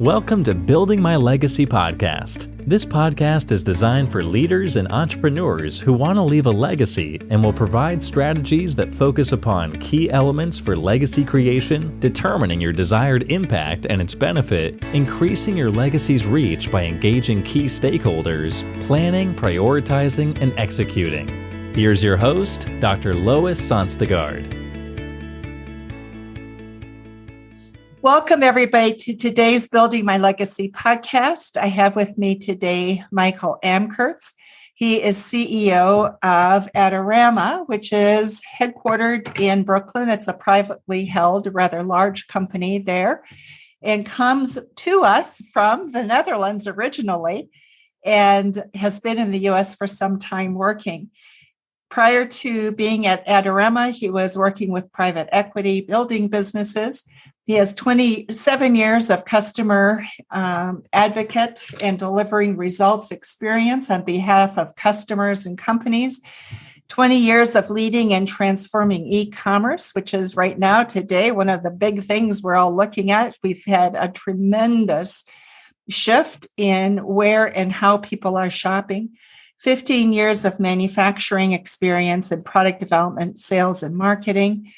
Welcome to Building My Legacy podcast. This podcast is designed for leaders and entrepreneurs who want to leave a legacy and will provide strategies that focus upon key elements for legacy creation, determining your desired impact and its benefit, increasing your legacy's reach by engaging key stakeholders, planning, prioritizing, and executing. Here's your host, Dr. Lois Sonstegard. Welcome, everybody, to today's Building My Legacy podcast. I have with me today Michael Amkreutz. He is CEO of Adorama, which is headquartered in Brooklyn. It's a privately held, rather large company there, and comes to us from the Netherlands originally and has been in the U.S. for some time working. Prior to being at Adorama, he was working with private equity, building businesses. He has 27 years of customer advocate and delivering results experience on behalf of customers and companies, 20 years of leading and transforming e-commerce, which is right now, today, one of the big things we're all looking at. We've had a tremendous shift in where and how people are shopping. 15 years of manufacturing experience in product development, sales, and marketing.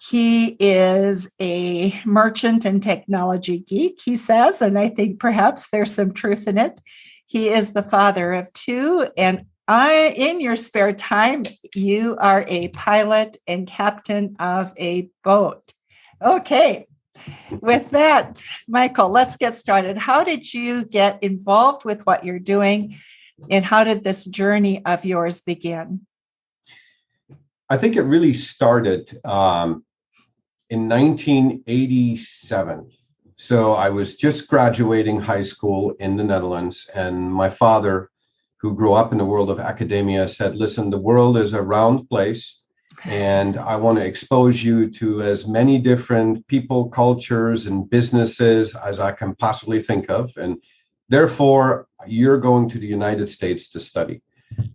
He is a merchant and technology geek, he says, and I think perhaps there's some truth in it. He is the father of two, and in your spare time, you are a pilot and captain of a boat. Okay, with that, Michael, let's get started. How did you get involved with what you're doing, and how did this journey of yours begin? I think it really started in 1987. So I was just graduating high school in the Netherlands, and my father, who grew up in the world of academia, said, listen, the world is a round place, and I want to expose you to as many different people, cultures, and businesses as I can possibly think of. And therefore, you're going to the United States to study.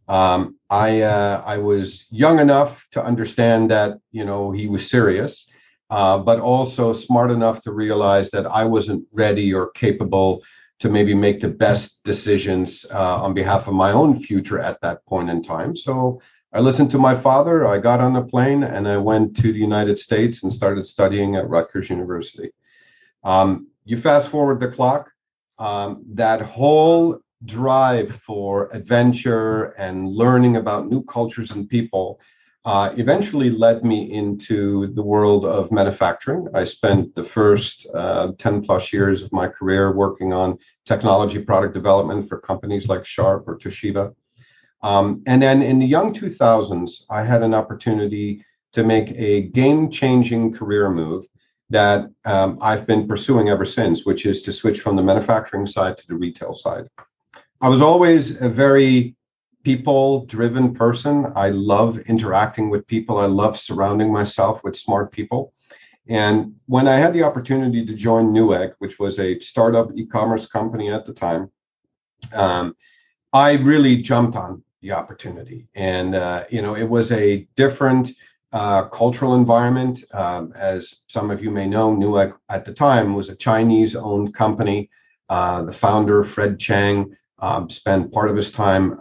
I was young enough to understand that, he was serious. But also smart enough to realize that I wasn't ready or capable to maybe make the best decisions on behalf of my own future at that point in time. So I listened to my father, I got on a plane, and I went to the United States and started studying at Rutgers University. You fast forward the clock, that whole drive for adventure and learning about new cultures and people eventually led me into the world of manufacturing. I spent the first 10 plus years of my career working on technology product development for companies like Sharp or Toshiba. And then in the young 2000s, I had an opportunity to make a game-changing career move that I've been pursuing ever since, which is to switch from the manufacturing side to the retail side. I was always a very people-driven person. I love interacting with people. I love surrounding myself with smart people. And when I had the opportunity to join Newegg, which was a startup e-commerce company at the time, I really jumped on the opportunity. And, it was a different cultural environment. As some of you may know, Newegg at the time was a Chinese-owned company. The founder, Fred Chang, spent part of his time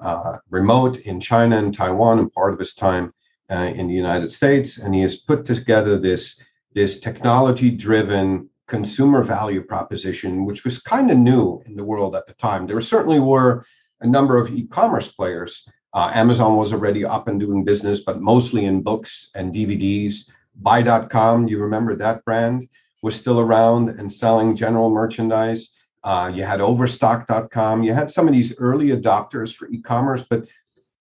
remote in China and Taiwan and part of his time in the United States. And he has put together this technology-driven consumer value proposition, which was kind of new in the world at the time. There certainly were a number of e-commerce players. Amazon was already up and doing business, but mostly in books and DVDs. Buy.com, you remember that brand, was still around and selling general merchandise. You had Overstock.com. You had some of these early adopters for e-commerce, but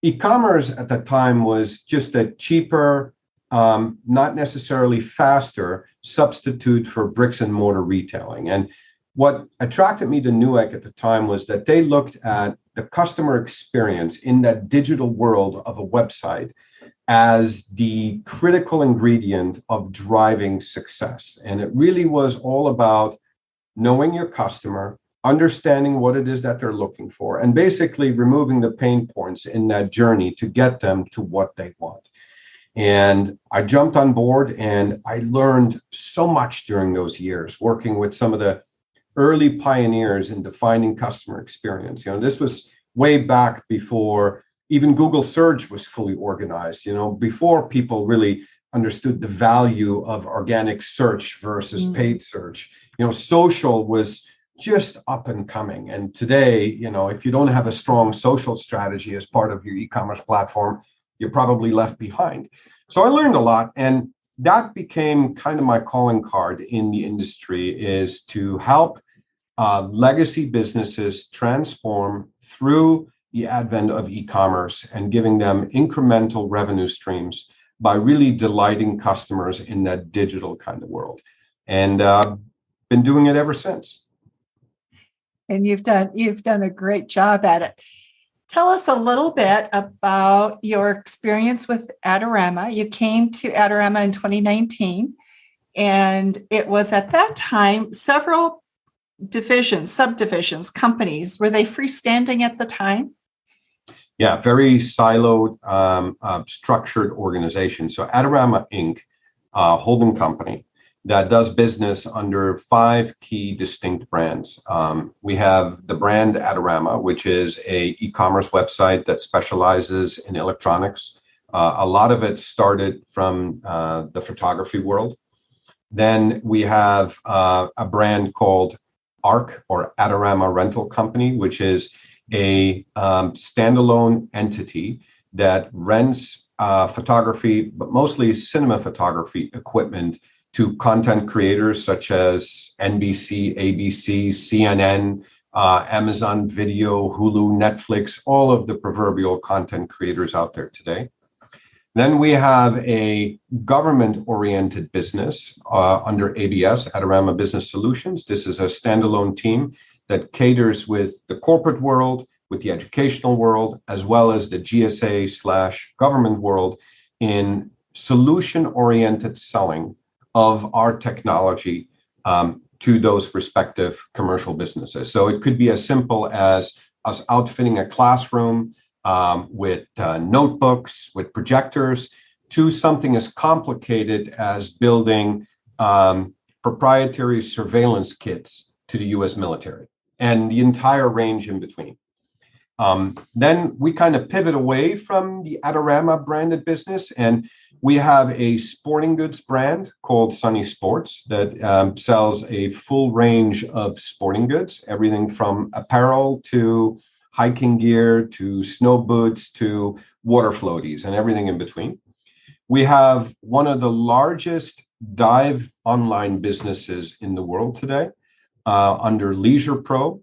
e-commerce at that time was just a cheaper, not necessarily faster substitute for bricks and mortar retailing. And what attracted me to Newegg at the time was that they looked at the customer experience in that digital world of a website as the critical ingredient of driving success. And it really was all about knowing your customer, understanding what it is that they're looking for, and basically removing the pain points in that journey to get them to what they want. And I jumped on board and I learned so much during those years, working with some of the early pioneers in defining customer experience. This was way back before even Google search was fully organized, before people really understood the value of organic search versus paid search. Social was just up and coming. And today, if you don't have a strong social strategy as part of your e-commerce platform, you're probably left behind. So I learned a lot, and that became kind of my calling card in the industry, is to help legacy businesses transform through the advent of e-commerce and giving them incremental revenue streams by really delighting customers in that digital kind of world. And been doing it ever since. And you've done a great job at it. Tell us a little bit about your experience with Adorama. You came to Adorama in 2019, and it was at that time several divisions, subdivisions, companies. Were they freestanding at the time? Yeah, very siloed, structured organization. So Adorama Inc., holding company that does business under 5 key distinct brands. We have the brand Adorama, which is a e-commerce website that specializes in electronics. A lot of it started from the photography world. Then we have a brand called ARC, or Adorama Rental Company, which is a standalone entity that rents photography, but mostly cinema photography equipment to content creators such as NBC, ABC, CNN, Amazon Video, Hulu, Netflix, all of the proverbial content creators out there today. Then we have a government-oriented business under ABS, Adorama Business Solutions. This is a standalone team that caters with the corporate world, with the educational world, as well as the GSA/government world in solution-oriented selling of our technology to those respective commercial businesses. So it could be as simple as us outfitting a classroom with notebooks, with projectors, to something as complicated as building proprietary surveillance kits to the US military, and the entire range in between. Then we kind of pivot away from the Adorama branded business, and we have a sporting goods brand called Sunny Sports that sells a full range of sporting goods, everything from apparel to hiking gear to snow boots to water floaties and everything in between. We have one of the largest dive online businesses in the world today under Leisure Pro,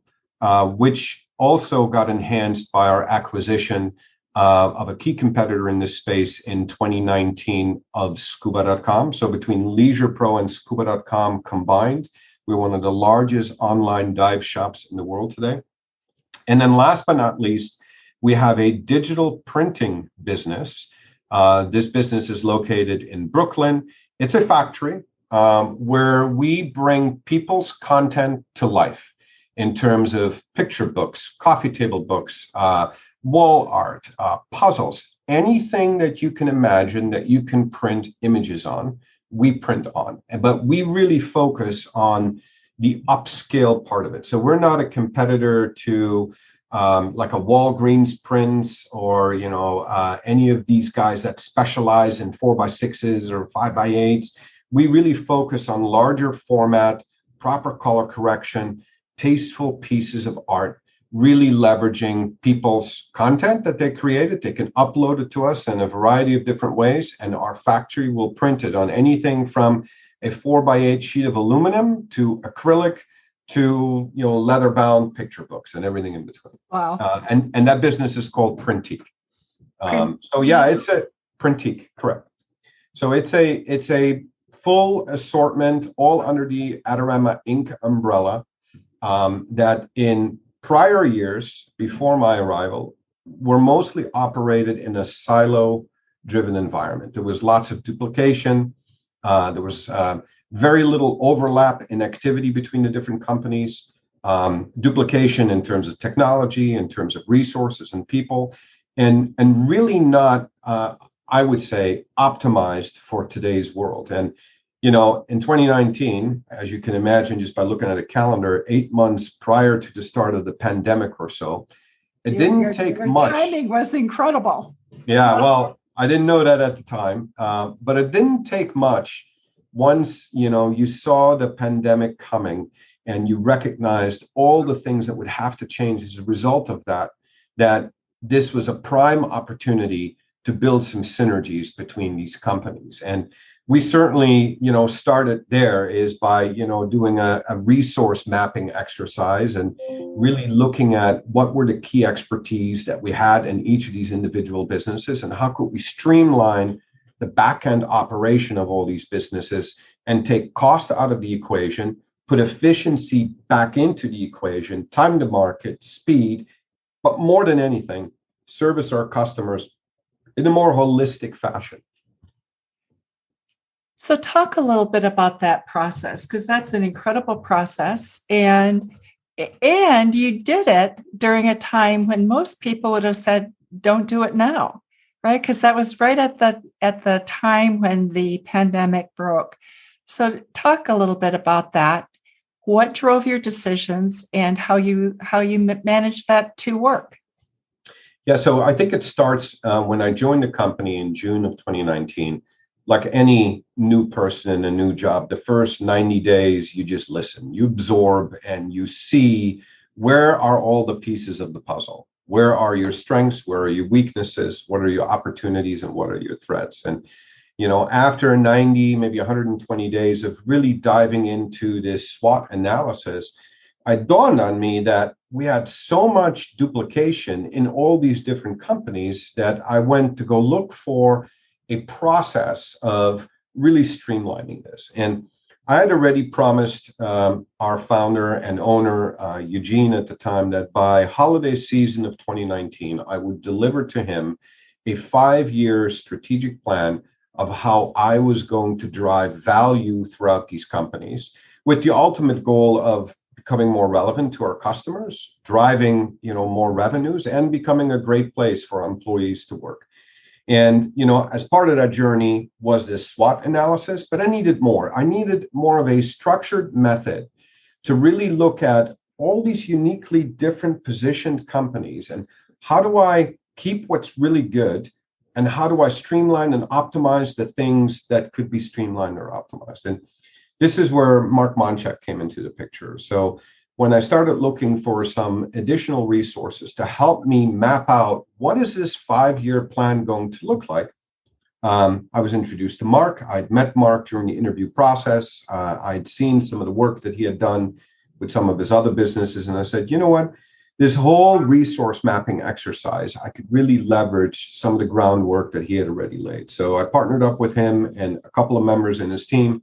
which also got enhanced by our acquisition of a key competitor in this space in 2019 of scuba.com. So between Leisure Pro and scuba.com combined, we're one of the largest online dive shops in the world today. And then last but not least, we have a digital printing business. This business is located in Brooklyn. It's a factory where we bring people's content to life in terms of picture books, coffee table books, wall art, puzzles, anything that you can imagine that you can print images on, we print on. But we really focus on the upscale part of it. So we're not a competitor to like a Walgreens prints or any of these guys that specialize in 4x6s or 5x8s. We really focus on larger format, proper color correction, tasteful pieces of art, really leveraging people's content that they created. They can upload it to us in a variety of different ways, and our factory will print it on anything from a 4x8 sheet of aluminum to acrylic to leather-bound picture books and everything in between. Wow! And that business is called Printique. So yeah, it's a Printique, correct. So it's a full assortment, all under the Adorama Inc. umbrella. That in prior years, before my arrival, were mostly operated in a silo-driven environment. There was lots of duplication. There was very little overlap in activity between the different companies, duplication in terms of technology, in terms of resources and people, and really not, I would say, optimized for today's world. And In 2019, as you can imagine, just by looking at a calendar, 8 months prior to the start of the pandemic or so, it didn't take much. Timing was incredible. Yeah, well, I didn't know that at the time, but it didn't take much. Once, you saw the pandemic coming and you recognized all the things that would have to change as a result of that this was a prime opportunity to build some synergies between these companies. And we certainly, started there is by, doing a resource mapping exercise and really looking at what were the key expertise that we had in each of these individual businesses and how could we streamline the back-end operation of all these businesses and take cost out of the equation, put efficiency back into the equation, time to market, speed, but more than anything, service our customers in a more holistic fashion. So talk a little bit about that process, because that's an incredible process. And you did it during a time when most people would have said, don't do it now, right? Because that was right at the time when the pandemic broke. So talk a little bit about that. What drove your decisions and how you managed that to work? Yeah, so I think it starts when I joined the company in June of 2019. Like any new person in a new job, the first 90 days, you just listen, you absorb, and you see where are all the pieces of the puzzle. Where are your strengths? Where are your weaknesses? What are your opportunities and what are your threats? And, after 90, maybe 120 days of really diving into this SWOT analysis, it dawned on me that we had so much duplication in all these different companies that I went to go look for a process of really streamlining this. And I had already promised our founder and owner, Eugene at the time, that by holiday season of 2019, I would deliver to him a 5-year strategic plan of how I was going to drive value throughout these companies with the ultimate goal of becoming more relevant to our customers, driving, more revenues, and becoming a great place for our employees to work. And, as part of that journey was this SWOT analysis, but I needed more. I needed more of a structured method to really look at all these uniquely different positioned companies and how do I keep what's really good and how do I streamline and optimize the things that could be streamlined or optimized. And this is where Mark Monchek came into the picture. So when I started looking for some additional resources to help me map out what is this 5-year plan going to look like, I was introduced to Mark. I'd met Mark during the interview process. I'd seen some of the work that he had done with some of his other businesses. And I said, you know what? This whole resource mapping exercise, I could really leverage some of the groundwork that he had already laid. So I partnered up with him and a couple of members in his team.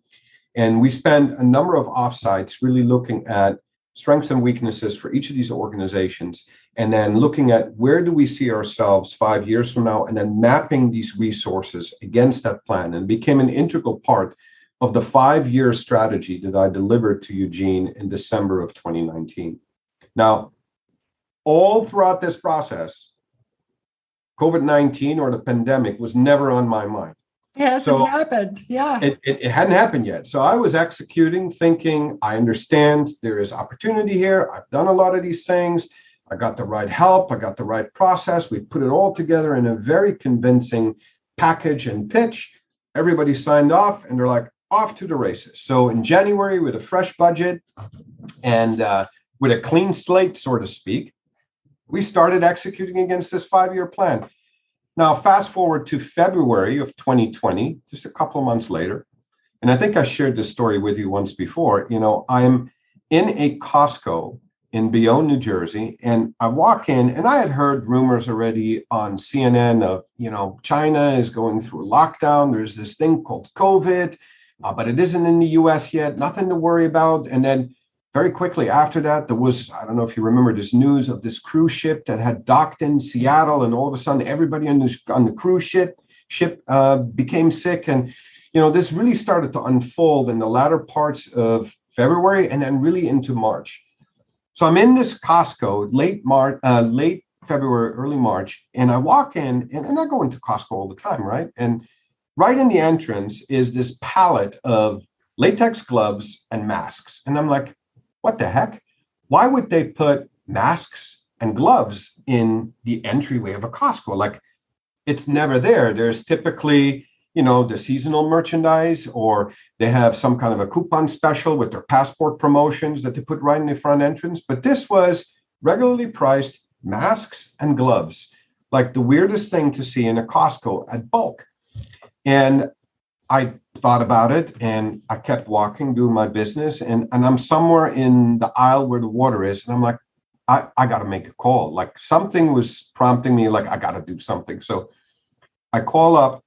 And we spent a number of offsites really looking at strengths and weaknesses for each of these organizations, and then looking at where do we see ourselves 5 years from now, and then mapping these resources against that plan, and became an integral part of the 5-year strategy that I delivered to Eugene in December of 2019. Now, all throughout this process, COVID-19 or the pandemic was never on my mind. It hasn't happened. Yeah. It hadn't happened yet. So I was executing, thinking, I understand there is opportunity here. I've done a lot of these things. I got the right help. I got the right process. We put it all together in a very convincing package and pitch. Everybody signed off and they're like, off to the races. So in January, with a fresh budget and with a clean slate, so to speak, we started executing against this 5-year plan. Now, fast forward to February of 2020, just a couple of months later, and I think I shared this story with you once before. I'm in a Costco in Bayonne, New Jersey, and I walk in, and I had heard rumors already on CNN of, China is going through a lockdown. There's this thing called COVID, but it isn't in the US yet, nothing to worry about. And then very quickly after that, there was, I don't know if you remember this news of this cruise ship that had docked in Seattle, and all of a sudden everybody on the cruise ship became sick. And, this really started to unfold in the latter parts of February and then really into March. So I'm in this Costco late February, early March, and I walk in, and I go into Costco all the time, right? And right in the entrance is this pallet of latex gloves and masks. And I'm like, what the heck? Why would they put masks and gloves in the entryway of a Costco? Like, it's never there. There's typically, the seasonal merchandise, or they have some kind of a coupon special with their passport promotions that they put right in the front entrance. But this was regularly priced masks and gloves, like the weirdest thing to see in a Costco at bulk. And I thought about it, and I kept walking, doing my business, and I'm somewhere in the aisle where the water is, and I'm like, I got to make a call. Like, something was prompting me, like, I got to do something. So I call up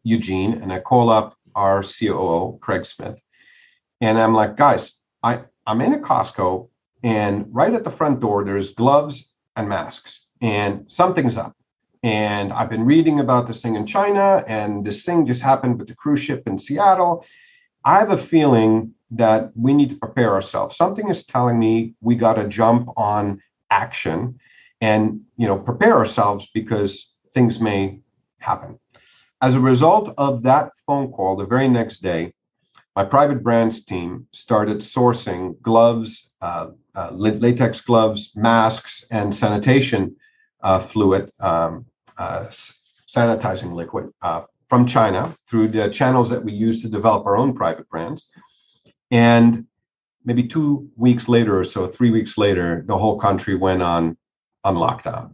Eugene, and I call up our COO, Craig Smith, and I'm like, guys, I'm in a Costco, and right at the front door, there's gloves and masks, and something's up. And I've been reading about this thing in China, and this thing just happened with the cruise ship in Seattle. I have a feeling that we need to prepare ourselves. Something is telling me we got to jump on action and, prepare ourselves, because things may happen. As a result of that phone call, the very next day, my private brands team started sourcing gloves, latex gloves, masks, and sanitation fluid, sanitizing liquid from China through the channels that we use to develop our own private brands. And maybe 2 weeks later or so, 3 weeks later, the whole country went on lockdown.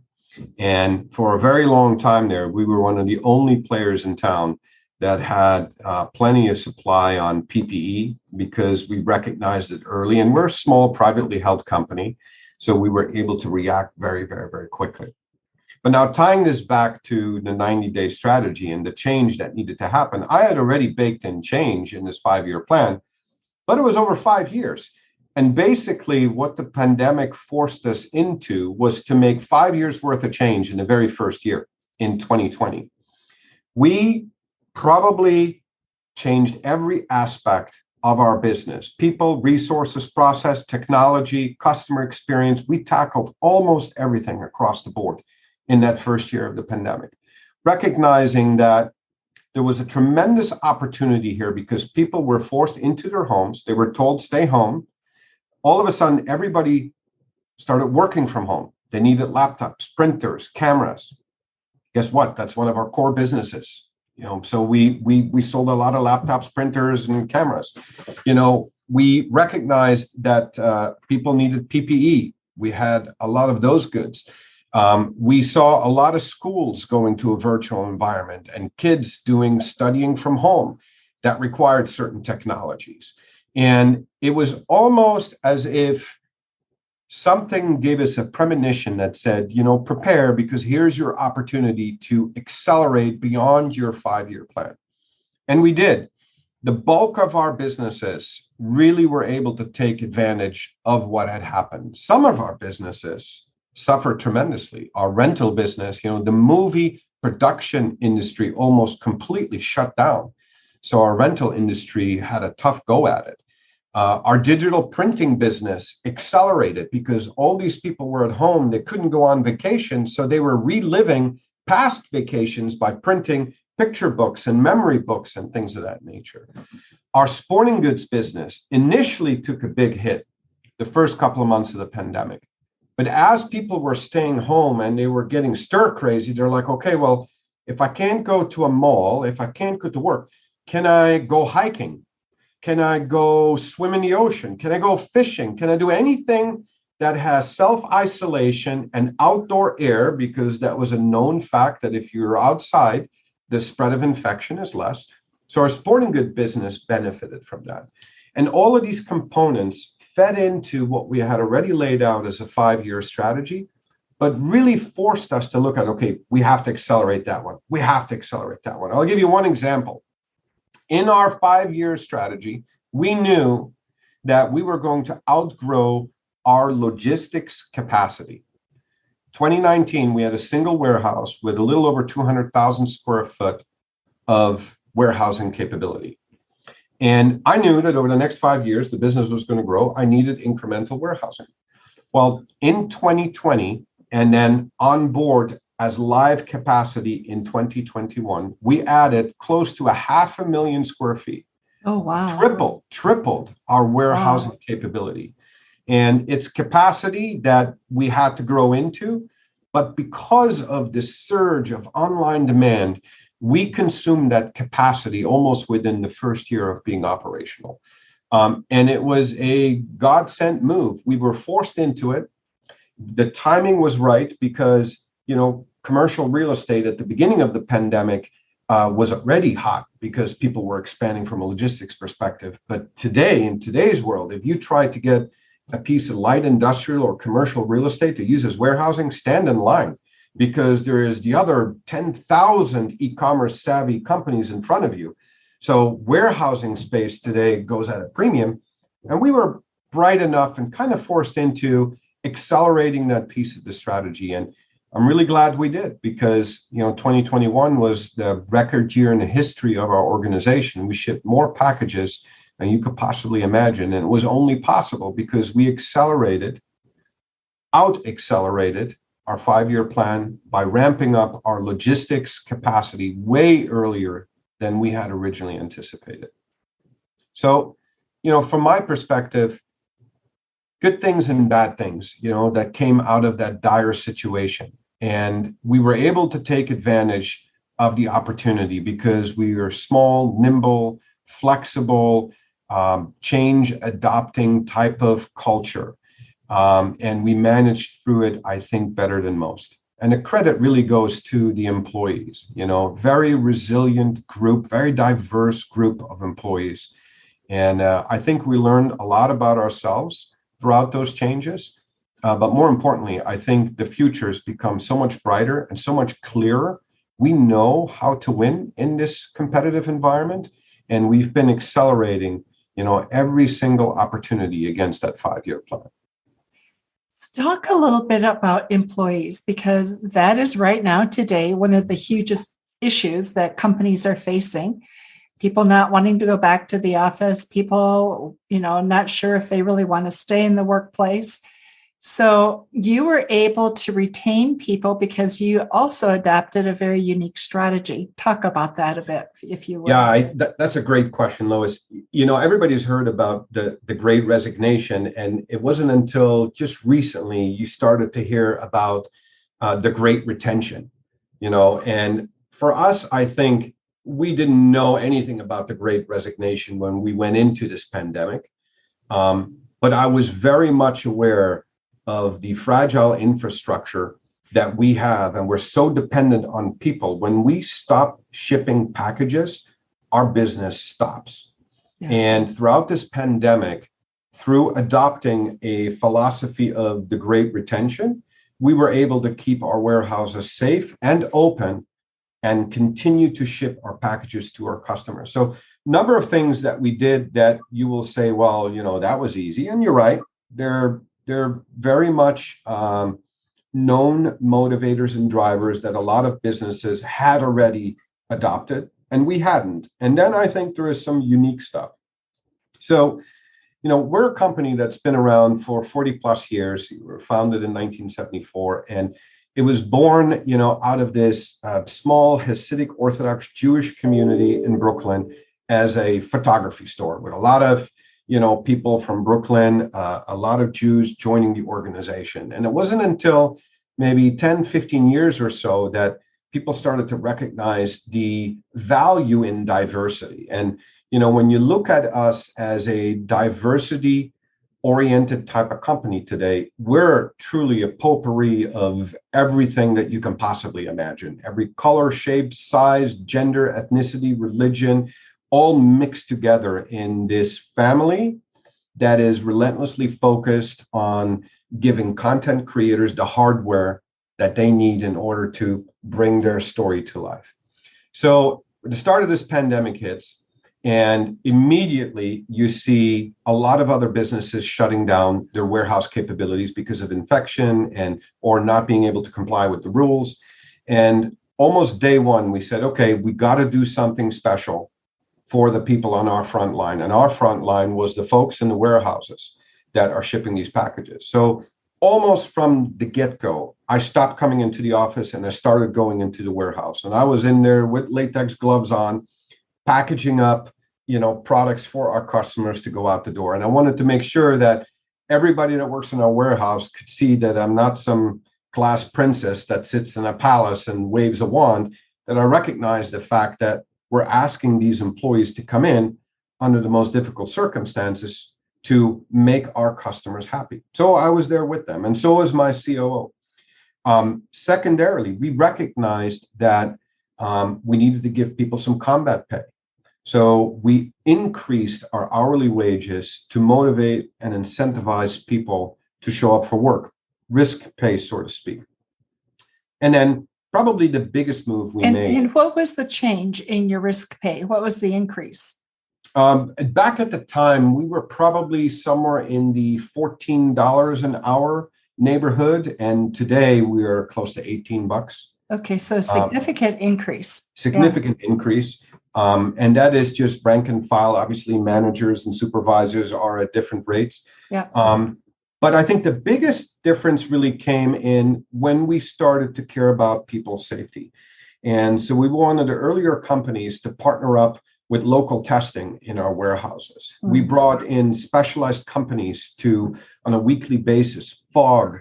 And for a very long time there, we were one of the only players in town that had plenty of supply on PPE, because we recognized it early. And we're a small, privately held company, so we were able to react very, very, very quickly. But now, tying this back to the 90-day strategy and the change that needed to happen, I had already baked in change in this 5-year plan, but it was over 5 years. And basically what the pandemic forced us into was to make 5 years worth of change in the very first year, in 2020. We probably changed every aspect of our business: people, resources, process, technology, customer experience. We tackled almost everything across the board in that first year of the pandemic, recognizing that there was a tremendous opportunity here, because people were forced into their homes. They were told, stay home. All of a sudden, everybody started working from home. They needed laptops, printers, cameras. Guess what? That's one of our core businesses. So we sold a lot of laptops, printers, and cameras. We recognized that people needed PPE. We had a lot of those goods. We saw a lot of schools going to a virtual environment, and kids studying from home that required certain technologies. And it was almost as if something gave us a premonition that said, prepare, because here's your opportunity to accelerate beyond your 5-year plan. And we did. The bulk of our businesses really were able to take advantage of what had happened. Some of our businesses suffered tremendously. Our rental business, the movie production industry almost completely shut down. So our rental industry had a tough go at it. Our digital printing business accelerated because all these people were at home. They couldn't go on vacation, so they were reliving past vacations by printing picture books and memory books and things of that nature. Our sporting goods business initially took a big hit the first couple of months of the pandemic. But as people were staying home and they were getting stir crazy, they're like, okay, well, if I can't go to a mall, if I can't go to work, can I go hiking? Can I go swim in the ocean? Can I go fishing? Can I do anything that has self-isolation and outdoor air? Because that was a known fact that if you're outside, the spread of infection is less. So our sporting goods business benefited from that. And all of these components fed into what we had already laid out as a 5-year strategy, but really forced us to look at, okay, we have to accelerate that one. We have to accelerate that one. I'll give you one example. In our 5-year strategy, we knew that we were going to outgrow our logistics capacity. 2019, we had a single warehouse with a little over 200,000 square foot of warehousing capability. And I knew that over the next 5 years, the business was going to grow. I needed incremental warehousing. Well, in 2020, and then on board as live capacity in 2021, we added close to 500,000 square feet. Oh, wow. Tripled our warehousing capability. And it's capacity that we had to grow into. But because of the surge of online demand, we consumed that capacity almost within the first year of being operational. And it was a God-sent move. We were forced into it. The timing was right because, commercial real estate at the beginning of the pandemic was already hot because people were expanding from a logistics perspective. But today, in today's world, if you try to get a piece of light industrial or commercial real estate to use as warehousing, stand in line because there is the other 10,000 e-commerce savvy companies in front of you. So warehousing space today goes at a premium. And we were bright enough and kind of forced into accelerating that piece of the strategy. And I'm really glad we did because, 2021 was the record year in the history of our organization. We shipped more packages than you could possibly imagine. And it was only possible because we out-accelerated our 5-year plan by ramping up our logistics capacity way earlier than we had originally anticipated. So, from my perspective, good things and bad things, that came out of that dire situation. And we were able to take advantage of the opportunity because we were small, nimble, flexible, change adopting type of culture. And we managed through it, I think, better than most. And the credit really goes to the employees, very resilient group, very diverse group of employees. And I think we learned a lot about ourselves throughout those changes. But more importantly, I think the future has become so much brighter and so much clearer. We know how to win in this competitive environment. And we've been accelerating, every single opportunity against that 5-year plan. Let's talk a little bit about employees, because that is right now today one of the hugest issues that companies are facing. People not wanting to go back to the office, people, not sure if they really want to stay in the workplace. So you were able to retain people because you also adopted a very unique strategy. Talk about that a bit, if you will. Yeah, that's a great question, Lois. Everybody's heard about the Great Resignation, and it wasn't until just recently you started to hear about the Great Retention. And for us, I think we didn't know anything about the Great Resignation when we went into this pandemic, but I was very much aware of the fragile infrastructure that we have, and we're so dependent on people. When we stop shipping packages, our business stops. Yeah. And throughout this pandemic, through adopting a philosophy of the Great Retention, we were able to keep our warehouses safe and open and continue to ship our packages to our customers. So number of things that we did that you will say, well, that was easy. And you're right. They're very much known motivators and drivers that a lot of businesses had already adopted, and we hadn't. And then I think there is some unique stuff. So, we're a company that's been around for 40 plus years. We were founded in 1974, and it was born, out of this small Hasidic Orthodox Jewish community in Brooklyn as a photography store with a lot of people from Brooklyn, a lot of Jews joining the organization. And it wasn't until maybe 10, 15 years or so that people started to recognize the value in diversity. And, when you look at us as a diversity-oriented type of company today, we're truly a potpourri of everything that you can possibly imagine. Every color, shape, size, gender, ethnicity, religion, all mixed together in this family that is relentlessly focused on giving content creators the hardware that they need in order to bring their story to life. So the start of this pandemic hits, and immediately you see a lot of other businesses shutting down their warehouse capabilities because of infection or not being able to comply with the rules. And almost day one, we said, okay, we got to do something special for the people on our front line. And our front line was the folks in the warehouses that are shipping these packages. So almost from the get-go, I stopped coming into the office and I started going into the warehouse. And I was in there with latex gloves on, packaging up, products for our customers to go out the door. And I wanted to make sure that everybody that works in our warehouse could see that I'm not some class princess that sits in a palace and waves a wand, that I recognize the fact that we're asking these employees to come in under the most difficult circumstances to make our customers happy. So I was there with them, and so was my COO. Secondarily, we recognized that we needed to give people some combat pay. So we increased our hourly wages to motivate and incentivize people to show up for work, risk pay, so to speak. And then probably the biggest move we made. And what was the change in your risk pay? What was the increase? Back at the time, we were probably somewhere in the $14 an hour neighborhood. And today we are close to $18. Okay, so significant increase. Significant increase. And that is just rank and file. Obviously, managers and supervisors are at different rates. Yeah. But I think the biggest difference really came in when we started to care about people's safety. And so we were one of the earlier companies to partner up with local testing in our warehouses. Mm-hmm. We brought in specialized companies to, on a weekly basis, fog,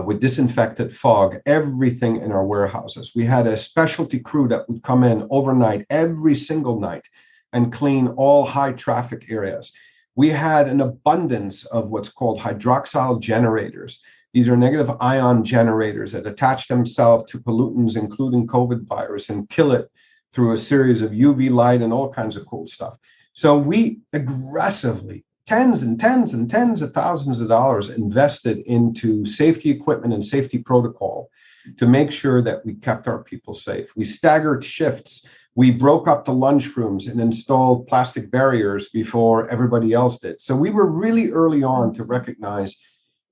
with disinfected fog, everything in our warehouses. We had a specialty crew that would come in overnight, every single night, and clean all high traffic areas. We had an abundance of what's called hydroxyl generators. These are negative ion generators that attach themselves to pollutants, including COVID virus, and kill it through a series of UV light and all kinds of cool stuff. So we aggressively, tens and tens and tens of thousands of dollars invested into safety equipment and safety protocol to make sure that we kept our people safe. We staggered shifts. We broke up the lunchrooms and installed plastic barriers before everybody else did. So we were really early on to recognize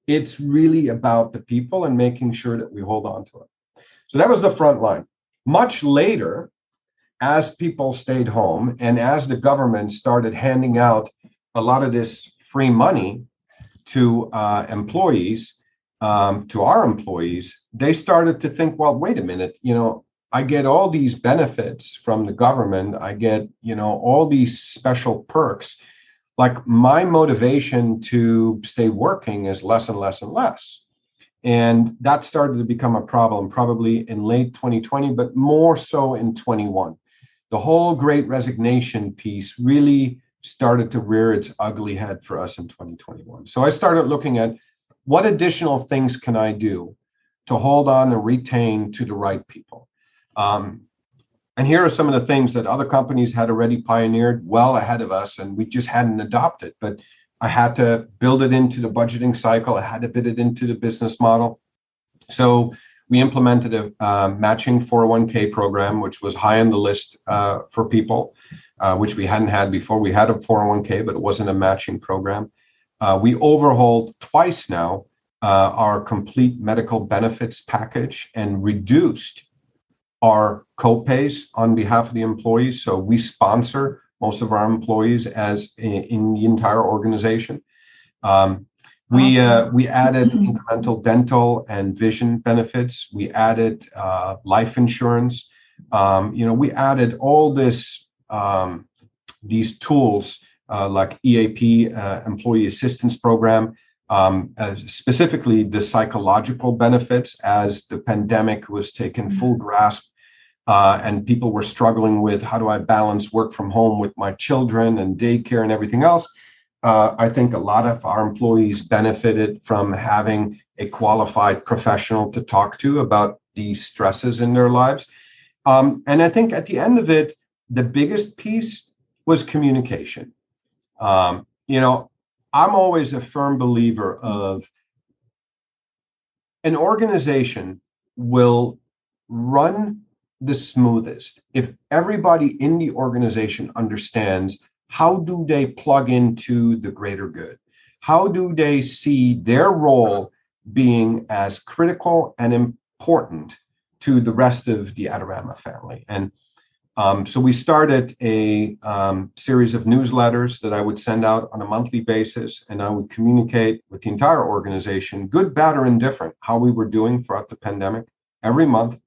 it's really about the people and making sure that we hold on to it. So that was the front line. Much later, as people stayed home and as the government started handing out a lot of this free money to employees, to our employees, they started to think, well, wait a minute, I get all these benefits from the government. I get, all these special perks. Like my motivation to stay working is less and less and less. And that started to become a problem probably in late 2020, but more so in 21. The whole great resignation piece really started to rear its ugly head for us in 2021. So I started looking at what additional things can I do to hold on and retain to the right people. And here are some of the things that other companies had already pioneered well ahead of us, and we just hadn't adopted. But I had to build it into the budgeting cycle. I had to build it into the business model. So we implemented a matching 401k program, which was high on the list for people, which we hadn't had before. We had a 401k, but it wasn't a matching program. We overhauled twice now our complete medical benefits package and reduced our co-pays on behalf of the employees. So we sponsor most of our employees as in the entire organization. We added incremental dental and vision benefits. We added life insurance. We added all these tools like EAP, Employee Assistance Program, specifically the psychological benefits as the pandemic was taking full grasp. And people were struggling with how do I balance work from home with my children and daycare and everything else. I think a lot of our employees benefited from having a qualified professional to talk to about these stresses in their lives. And I think at the end of it, the biggest piece was communication. I'm always a firm believer of an organization will run the smoothest if everybody in the organization understands how do they plug into the greater good? How do they see their role being as critical and important to the rest of the Adorama family? And so we started a series of newsletters that I would send out on a monthly basis, and I would communicate with the entire organization, good, bad, or indifferent, how we were doing throughout the pandemic every month.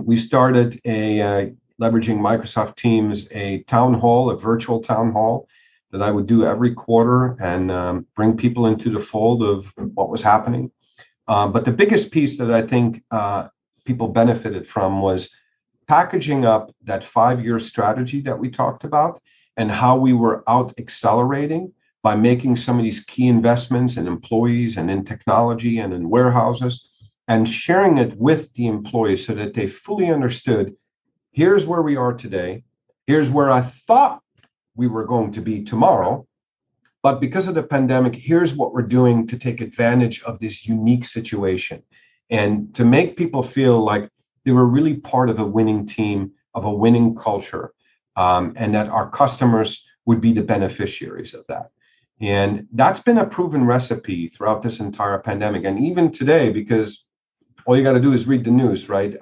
We started a leveraging Microsoft Teams, a town hall, a virtual town hall that I would do every quarter and bring people into the fold of what was happening. But the biggest piece that I think people benefited from was packaging up that 5-year strategy that we talked about and how we were out accelerating by making some of these key investments in employees and in technology and in warehouses, and sharing it with the employees so that they fully understood, here's where we are today, here's where I thought we were going to be tomorrow, but because of the pandemic, here's what we're doing to take advantage of this unique situation and to make people feel like they were really part of a winning team, of a winning culture, and that our customers would be the beneficiaries of that. And that's been a proven recipe throughout this entire pandemic. And even today, because all you got to do is read the news, right?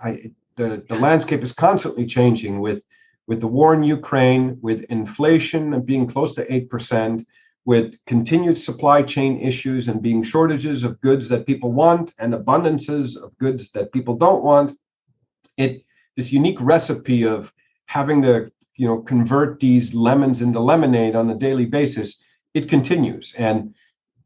The landscape is constantly changing with the war in Ukraine, with inflation being close to 8%, with continued supply chain issues and being shortages of goods that people want and abundances of goods that people don't want. This unique recipe of having to, convert these lemons into lemonade on a daily basis, it continues. And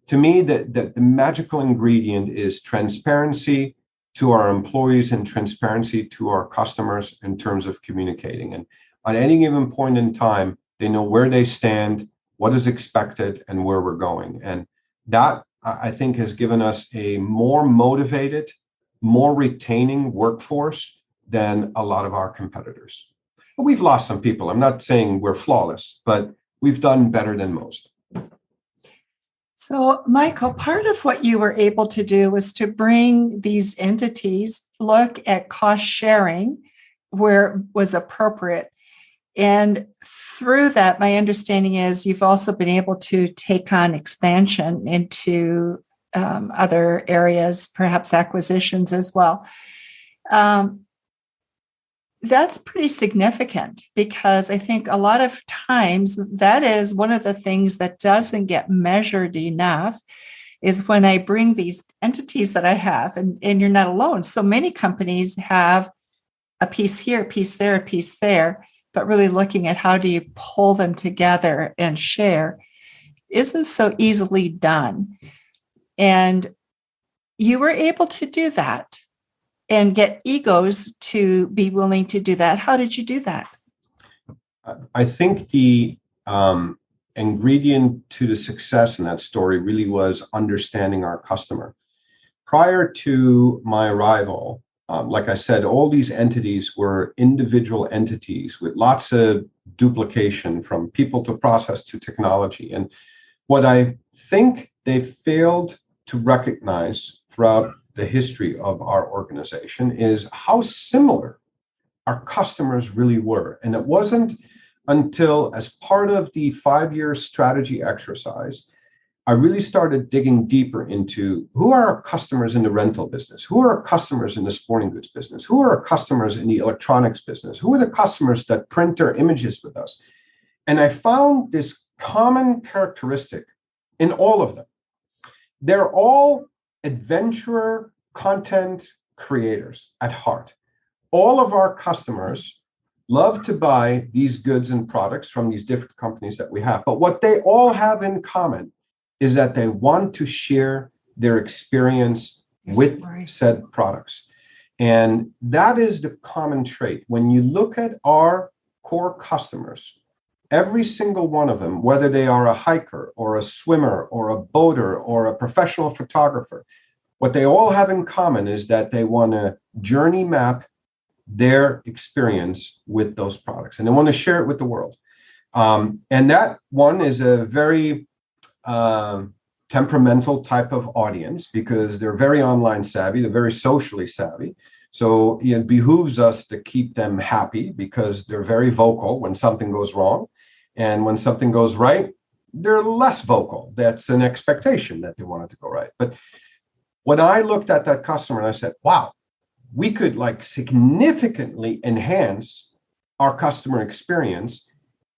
to me, the magical ingredient is transparency to our employees and transparency to our customers in terms of communicating. And on any given point in time, they know where they stand, what is expected, and where we're going. And that, I think, has given us a more motivated, more retaining workforce than a lot of our competitors. But we've lost some people. I'm not saying we're flawless, but we've done better than most. So, Michael, part of what you were able to do was to bring these entities, look at cost sharing where it was appropriate. And through that, my understanding is you've also been able to take on expansion into other areas, perhaps acquisitions as well. That's pretty significant because I think a lot of times that is one of the things that doesn't get measured enough is when I bring these entities that I have, and you're not alone. So many companies have a piece here, a piece there, a piece there, but really looking at how do you pull them together and share isn't so easily done. And you were able to do that and get egos to be willing to do that. How did you do that? I think the ingredient to the success in that story really was understanding our customer. Prior to my arrival, like I said, all these entities were individual entities with lots of duplication from people to process to technology. And what I think they failed to recognize throughout the history of our organization is how similar our customers really were. And it wasn't until, as part of the 5-year strategy exercise, I really started digging deeper into who are our customers in the rental business, who are our customers in the sporting goods business, who are our customers in the electronics business, who are the customers that print their images with us. And I found this common characteristic in all of them. They're all adventurer content creators at heart. All of our customers love to buy these goods and products from these different companies that we have. But what they all have in common is that they want to share their experience with said products. And that is the common trait. When you look at our core customers, every single one of them, whether they are a hiker or a swimmer or a boater or a professional photographer, what they all have in common is that they want to journey map their experience with those products and they want to share it with the world. And that one is a very temperamental type of audience because they're very online savvy, they're very socially savvy. So it behooves us to keep them happy because they're very vocal when something goes wrong. And when something goes right, they're less vocal. That's an expectation that they want it to go right. But when I looked at that customer and I said, wow, we could significantly enhance our customer experience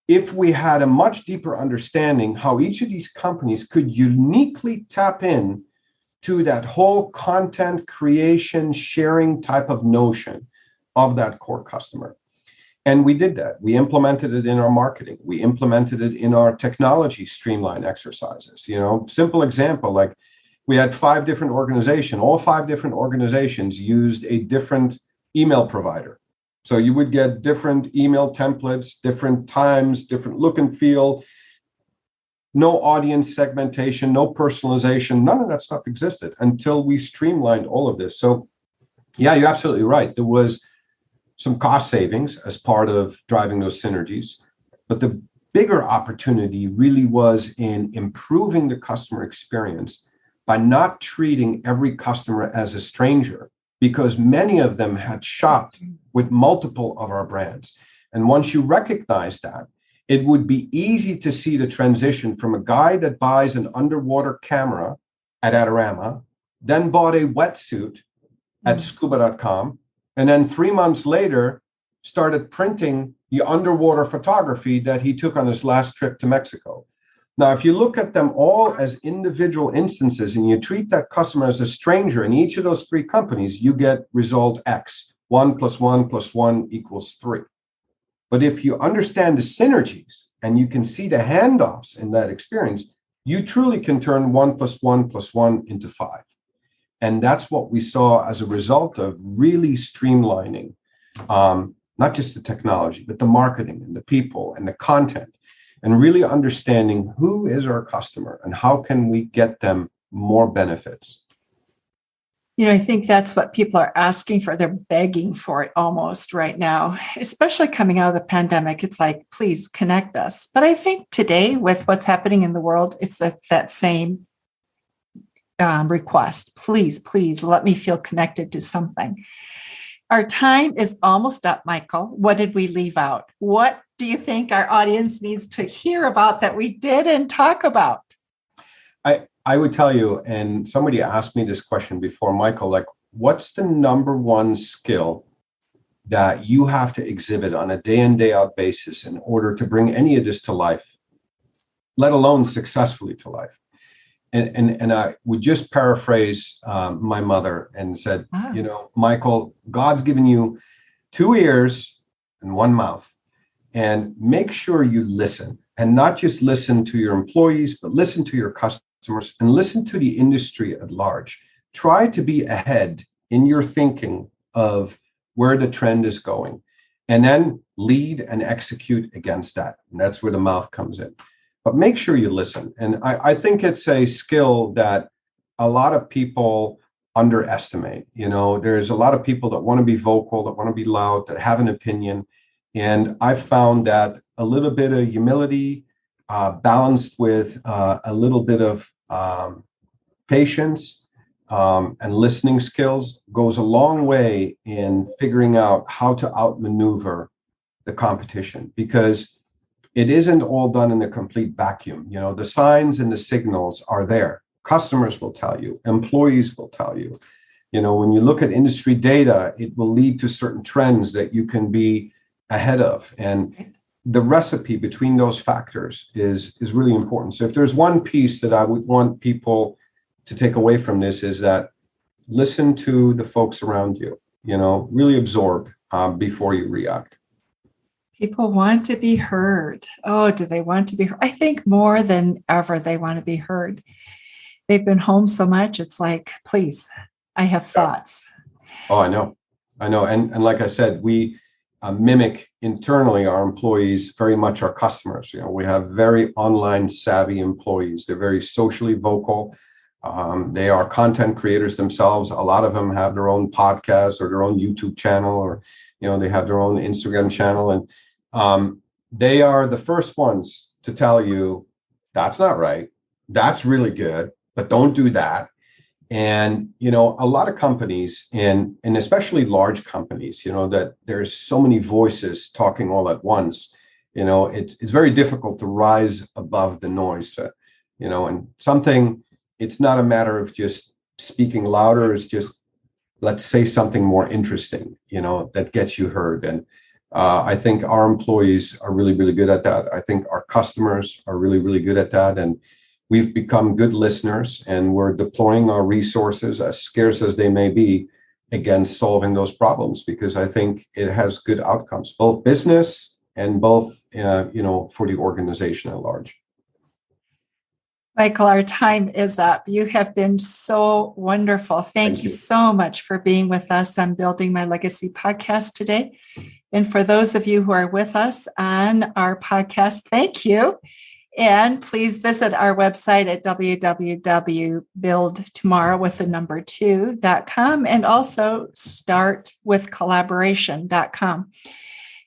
if we had a much deeper understanding how each of these companies could uniquely tap in to that whole content creation, sharing type of notion of that core customer. And we did that. We implemented it in our marketing. We implemented it in our technology streamline exercises. Simple example, like we had 5 different organizations. All 5 different organizations used a different email provider. So you would get different email templates, different times, different look and feel, no audience segmentation, no personalization. None of that stuff existed until we streamlined all of this. So yeah, you're absolutely right. There was some cost savings as part of driving those synergies. But the bigger opportunity really was in improving the customer experience by not treating every customer as a stranger, because many of them had shopped with multiple of our brands. And once you recognize that, it would be easy to see the transition from a guy that buys an underwater camera at Adorama, then bought a wetsuit at scuba.com, and then 3 months later started printing the underwater photography that he took on his last trip to Mexico. Now, if you look at them all as individual instances and you treat that customer as a stranger in each of those 3 companies, you get result X. 1 + 1 + 1 = 3. But if you understand the synergies and you can see the handoffs in that experience, you truly can turn 1 + 1 + 1 into 5. And that's what we saw as a result of really streamlining not just the technology, but the marketing and the people and the content, and really understanding who is our customer and how can we get them more benefits. I think that's what people are asking for. They're begging for it almost right now, especially coming out of the pandemic. It's like, please connect us. But I think today, with what's happening in the world, it's that same request. Please let me feel connected to something. Our time is almost up, Michael. What did we leave out? What do you think our audience needs to hear about that we didn't talk about? I would tell you, and somebody asked me this question before, Michael, like, what's the number one skill that you have to exhibit on a day in, day out basis in order to bring any of this to life, let alone successfully to life? And I would just paraphrase my mother and said, Michael, God's given you 2 ears and 1 mouth, and make sure you listen, and not just listen to your employees, but listen to your customers and listen to the industry at large. Try to be ahead in your thinking of where the trend is going, and then lead and execute against that. And that's where the mouth comes in. But make sure you listen. And I think it's a skill that a lot of people underestimate. There's a lot of people that want to be vocal, that want to be loud, that have an opinion. And I've found that a little bit of humility balanced with a little bit of patience and listening skills goes a long way in figuring out how to outmaneuver the competition, because it isn't all done in a complete vacuum. The signs and the signals are there. Customers will tell you, employees will tell you. When you look at industry data, it will lead to certain trends that you can be ahead of. And the recipe between those factors is really important. So if there's one piece that I would want people to take away from this, is that listen to the folks around you, really absorb before you react. People want to be heard. Oh, do they want to be heard? I think more than ever, they want to be heard. They've been home so much. It's like, please, I have thoughts. Oh, I know. And like I said, we mimic internally our employees very much our customers. We have very online savvy employees. They're very socially vocal. They are content creators themselves. A lot of them have their own podcast or their own YouTube channel, or they have their own Instagram channel, and they are the first ones to tell you that's not right. That's really good, but don't do that. And, a lot of companies, and especially large companies, that there's so many voices talking all at once, it's very difficult to rise above the noise, and it's not a matter of just speaking louder. It's just, let's say something more interesting, that gets you heard. And I think our employees are really, really good at that. I think our customers are really, really good at that. And we've become good listeners, and we're deploying our resources, as scarce as they may be, against solving those problems, because I think it has good outcomes, both business and both, for the organization at large. Michael, our time is up. You have been so wonderful. Thank you so much for being with us on Building My Legacy podcast today. And for those of you who are with us on our podcast, thank you. And please visit our website at www.buildtomorrow.com and also startwithcollaboration.com.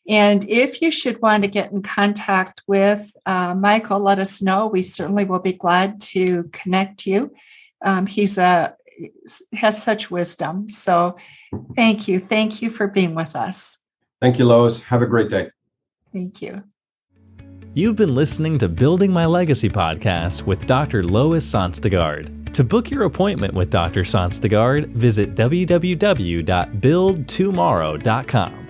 And if you should want to get in contact with Michael, let us know. We certainly will be glad to connect you. He has such wisdom. So thank you. Thank you for being with us. Thank you, Lois. Have a great day. Thank you. You've been listening to Building My Legacy podcast with Dr. Lois Sonstegard. To book your appointment with Dr. Sonstegard, visit www.buildtomorrow.com.